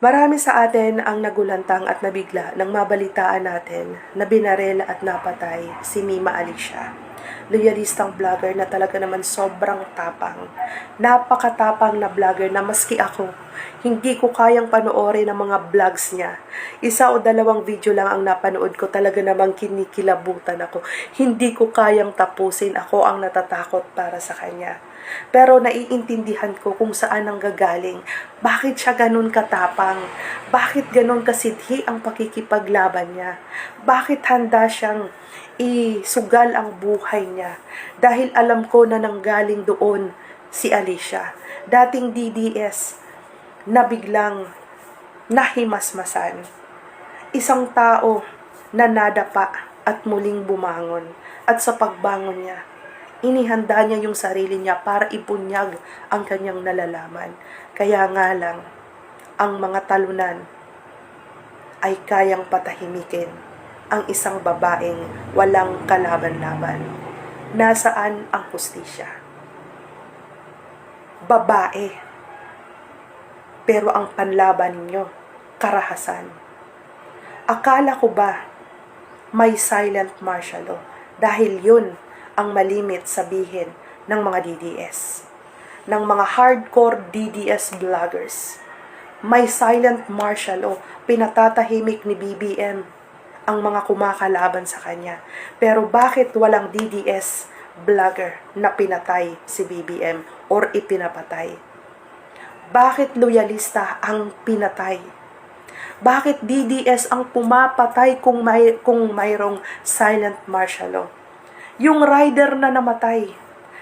Marami sa atin ang nagulantang at nabigla nang mabalitaan natin na binarel at napatay si Mima Alicia. Loyalistang vlogger na talaga naman sobrang tapang. Napakatapang na vlogger na maski ako, hindi ko kayang panoorin ang mga vlogs niya. Isa o dalawang video lang ang napanood ko, talaga namang kinikilabutan ako. Hindi ko kayang tapusin, ako ang natatakot para sa kanya. Pero naiintindihan ko kung saan ang gagaling. Bakit siya ganun katapang? Bakit ganun kasidhi ang pakikipaglaban niya? Bakit handa siyang isugal ang buhay niya? Dahil alam ko na nanggaling doon si Alicia, dating DDS, na biglang nahimasmasan. Isang tao na nadapa at muling bumangon. At sa pagbangon niya, inihanda niya yung sarili niya para ibunyag ang kanyang nalalaman. Kaya nga lang, ang mga talunan ay kayang patahimikin ang isang babaeng walang kalaban-laban. Nasaan ang hustisya? Babae. Pero ang panlaban ninyo, karahasan. Akala ko ba may silent martial law? Dahil yun ang malimit sabihin ng mga DDS, ng mga hardcore DDS vloggers. May silent martial law, pinatatahimik ni BBM ang mga kumakalaban sa kanya. Pero bakit walang DDS vlogger na pinatay si BBM or ipinapatay? Bakit loyalista ang pinatay? Bakit DDS ang pumapatay kung mayroong silent martial law? Yung rider na namatay,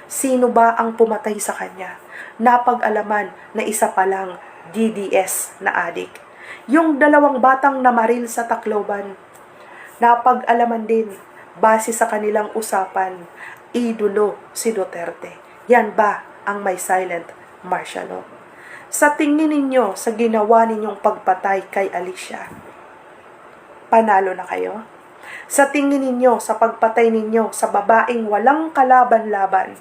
sino ba ang pumatay sa kanya? Napag-alaman na isa palang DDS na adik. Yung dalawang batang namaril sa Tacloban, napag-alaman din, base sa kanilang usapan, idolo si Duterte. Yan ba ang may silent martial law? Sa tingin ninyo, sa ginawa ninyong pagpatay kay Alicia, panalo na kayo? Sa tingin ninyo, sa pagpatay ninyo sa babaeng walang kalaban-laban,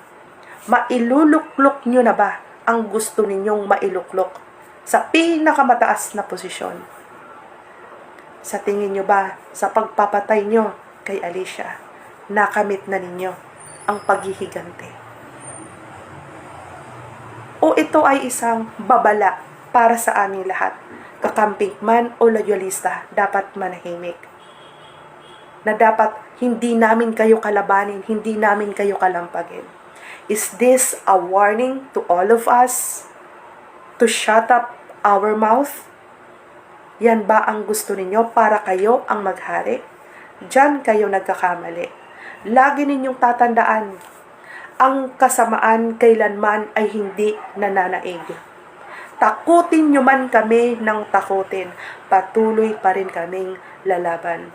mailuluklok nyo na ba ang gusto ninyong mailuklok sa pinakamataas na posisyon? Sa tingin nyo ba, sa pagpapatay nyo kay Alicia, nakamit na ninyo ang paghihigante? O ito ay isang babala para sa aming lahat, kakamping man o loyalista, dapat manahimik? Na dapat hindi namin kayo kalabanin, hindi namin kayo kalampagin. Is this a warning to all of us to shut up our mouth? Yan ba ang gusto ninyo para kayo ang maghari? Diyan kayo nagkakamali. Lagi ninyong tatandaan, ang kasamaan kailanman ay hindi nananaig. Takutin nyo man kami ng takutin, patuloy pa rin kaming lalaban.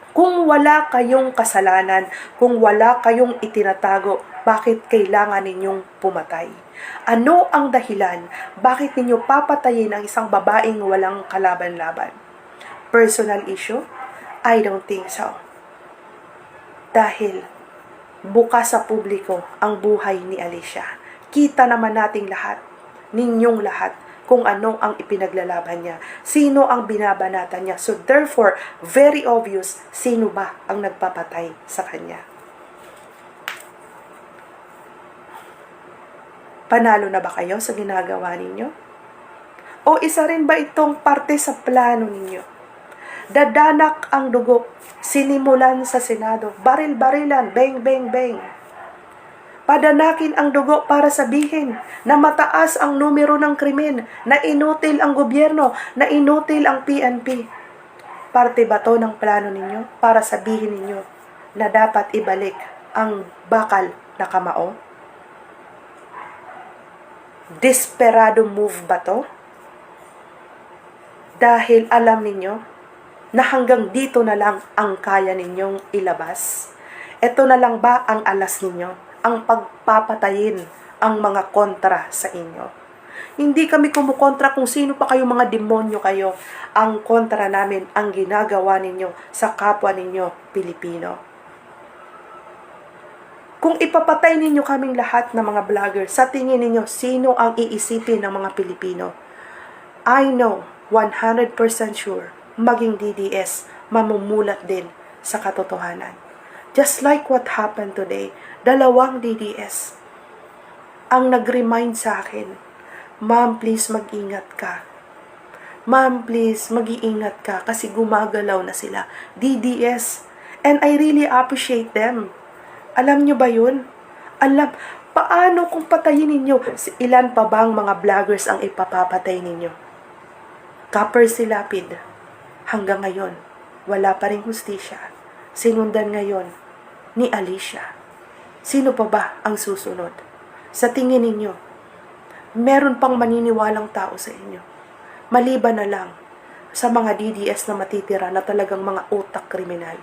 Kung wala kayong kasalanan, kung wala kayong itinatago, bakit kailangan ninyong pumatay? Ano ang dahilan? Bakit ninyo papatayin ang isang babaeng walang kalaban-laban? Personal issue? I don't think so. Dahil bukas sa publiko ang buhay ni Alicia. Kita naman nating lahat, ninyong lahat, kung ano ang ipinaglalaban niya, sino ang binabanatan niya. So therefore, very obvious, sino ba ang nagpapatay sa kanya. Panalo na ba kayo sa ginagawa ninyo? O isa rin ba itong parte sa plano ninyo? Dadanak ang dugo, sinimulan sa Senado, baril-barilan, bang, bang, bang. Padanakin ang dugo para sabihin na mataas ang numero ng krimen, na inutil ang gobyerno, na inutil ang PNP. Parte ba to ng plano ninyo para sabihin ninyo na dapat ibalik ang bakal na kamao? Desperado move ba to? Dahil alam ninyo na hanggang dito na lang ang kaya ninyong ilabas? Ito na lang ba ang alas ninyo? Ang pagpapatayin ang mga kontra sa inyo? Hindi kami kumukontra kung sino pa kayo, mga demonyo kayo. Ang kontra namin ang ginagawa ninyo sa kapwa ninyo Pilipino. Kung ipapatay ninyo kaming lahat ng mga vlogger, sa tingin ninyo, sino ang iisipin ng mga Pilipino? I know 100% sure, maging DDS, mamumulat din sa katotohanan. Just like what happened today, dalawang DDS ang nag-remind sa akin, Ma'am, please mag-ingat ka. Ma'am, please mag-iingat ka kasi gumagalaw na sila. DDS. And I really appreciate them. Alam nyo ba yun? Paano kung patayin ninyo? Ilan pa bang mga vloggers ang ipapapatay ninyo? Copper Silapid. Hanggang ngayon, wala pa rin hustisya. Sinundan ngayon ni Alicia. Sino pa ba ang susunod? Sa tingin ninyo, meron pang maniniwalang tao sa inyo. Maliban na lang sa mga DDS na matitira na talagang mga utak kriminal.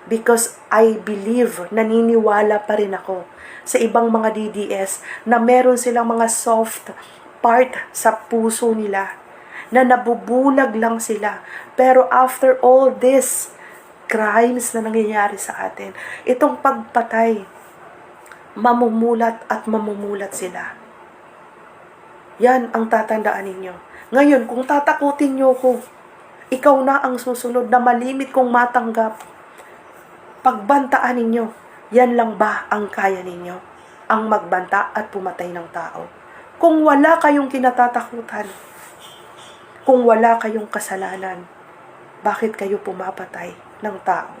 Because I believe, naniniwala pa rin ako sa ibang mga DDS na meron silang mga soft part sa puso nila, na nabubulag lang sila. Pero after all this crimes na nangyayari sa atin, itong pagpatay, mamumulat at mamumulat sila. Yan ang tatandaan ninyo. Ngayon, kung tatakutin nyo ko, ikaw na ang susunod na malimit kong matanggap. Pagbantaan ninyo, yan lang ba ang kaya ninyo? Ang magbanta at pumatay ng tao. Kung wala kayong kinatatakutan, kung wala kayong kasalanan, bakit kayo pumapatay ng tao?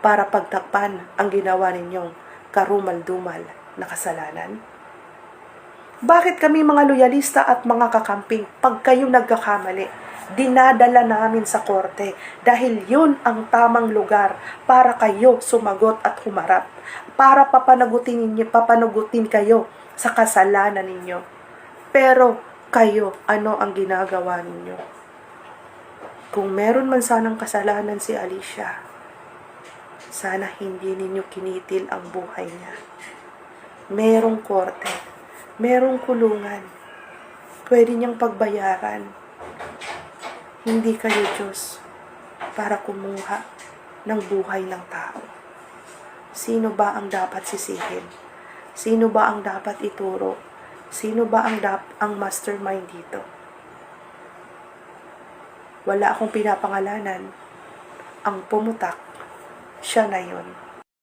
Para pagtakpan ang ginawa ninyong karumal-dumal na kasalanan? Bakit kami mga loyalista at mga kakamping, pag kayo nagkakamali, dinadala namin sa korte dahil yun ang tamang lugar para kayo sumagot at humarap, para papanagutin kayo sa kasalanan ninyo. Pero kayo, ano ang ginagawa ninyo? Kung meron man sanang kasalanan si Alicia, sana hindi ninyo kinitil ang buhay niya. Merong korte, merong kulungan, pwede niyang pagbayaran. Hindi kayo Diyos para kumuha ng buhay ng tao. Sino ba ang dapat sisihin? Sino ba ang dapat ituro? Sino ba ang mastermind dito? Wala akong pinapangalanan. Ang pumutak, siya na yun.